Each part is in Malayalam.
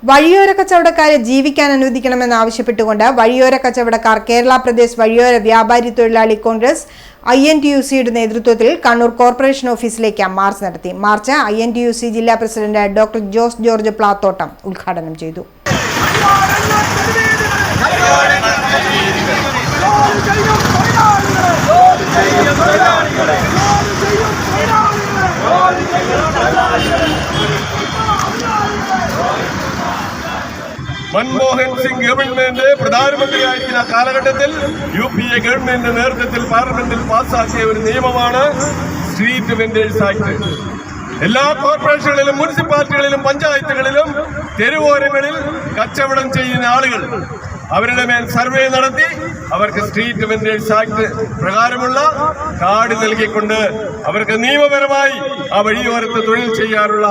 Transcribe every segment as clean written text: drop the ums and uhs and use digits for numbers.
വഴിയോര കച്ചവടക്കാരെ ജീവിക്കാൻ അനുവദിക്കണമെന്നാവശ്യപ്പെട്ടുകൊണ്ട് വഴിയോര കച്ചവടക്കാർ കേരള പ്രദേശ് വഴിയോര വ്യാപാരി തൊഴിലാളി കോൺഗ്രസ് INTUCയുടെ നേതൃത്വത്തിൽ കണ്ണൂർ കോർപ്പറേഷൻ ഓഫീസിലേക്ക് മാർച്ച് നടത്തി. മാർച്ച് INTUC ജില്ലാ president doctor Jose George Plathottam ഉദ്ഘാടനം ചെയ്തു. മൻമോഹൻ സിംഗ് ഗവൺമെന്റ് പ്രധാനമന്ത്രിയായിരിക്കുന്ന കാലഘട്ടത്തിൽ UPA ഗവൺമെന്റിന്റെ നേതൃത്വത്തിൽ പാർലമെന്റിൽ പാസ്സാക്കിയ ഒരു നിയമമാണ് സ്ട്രീറ്റ് വെൻഡേഴ്സ് ആക്ട്. എല്ലാ കോർപ്പറേഷനുകളിലും മുനിസിപ്പാലിറ്റികളിലും പഞ്ചായത്തുകളിലും തെരുവോരങ്ങളിൽ കച്ചവടം ചെയ്യുന്ന ആളുകൾ അവരുടെ മേൽ സർവേ നടത്തി അവർക്ക് സ്ട്രീറ്റ് വെൻഡേഴ്സ് ആക്ട് പ്രകാരമുള്ള കാർഡ് നൽകിക്കൊണ്ട് അവർക്ക് നിയമപരമായി ആ വഴിയോരത്ത് തൊഴിൽ ചെയ്യാനുള്ള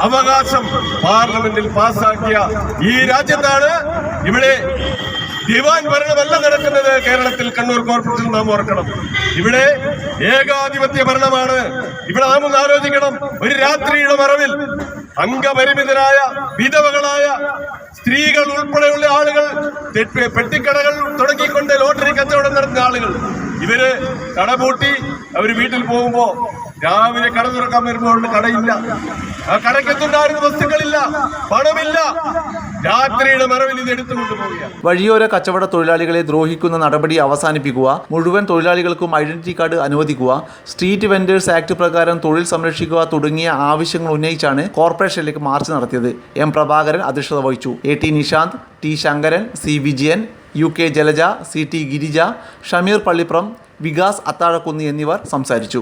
അവകാശം പാർലമെന്റിൽ പാസ്സാക്കിയ ഈ രാജ്യത്താണ് ഇവിടെ ദിവാൻ ഭരണമല്ല നടക്കുന്നത്. കേരളത്തിൽ കണ്ണൂർ കോർപ്പറേഷൻ നാം ഓർക്കണം. ഇവിടെ ഏകാധിപത്യ ഭരണമാണ്. ഇവിടെ നാം ഒന്ന് ആലോചിക്കണം. ഒരു രാത്രിയുടെ മറവിൽ അംഗപരിമിതരായ വിധവകളായ സ്ത്രീകൾ ഉൾപ്പെടെയുള്ള ആളുകൾ പെട്ടിക്കടകൾ തുടങ്ങിക്കൊണ്ട് ലോട്ടറി കച്ചവടം നടത്തുന്ന ആളുകൾ ഇവര് കടപൂട്ടി അവർ വീട്ടിൽ പോകുമ്പോ രാവിലെ കട തുറക്കാൻ വരുമ്പോൾ കടയില്ല, ആ കടയ്ക്കത്തുണ്ടായിരുന്ന വസ്തുക്കളില്ല, പണമില്ല. രാത്രിയുടെ മറവിൽ ഇത് എടുത്തുകൊണ്ട് പോവുക. വഴിയോര കച്ചവട തൊഴിലാളികളെ ദ്രോഹിക്കുന്ന നടപടി അവസാനിപ്പിക്കുക, മുഴുവൻ തൊഴിലാളികൾക്കും ഐഡന്റിറ്റി കാർഡ് അനുവദിക്കുക, സ്ട്രീറ്റ് വെൻഡേഴ്സ് ആക്ട് പ്രകാരം തൊഴിൽ സംരക്ഷിക്കുക തുടങ്ങിയ ആവശ്യങ്ങൾ ഉന്നയിച്ചാണ് കോർപ്പറേഷനിലേക്ക് മാർച്ച് നടത്തിയത്. M പ്രഭാകരൻ അധ്യക്ഷത വഹിച്ചു. AT Nishanth, T Sankaran, C Vijayan, UK Jalaja, CT Girija, Shameer Pallipram, Vikas Athazhakunnu എന്നിവർ സംസാരിച്ചു.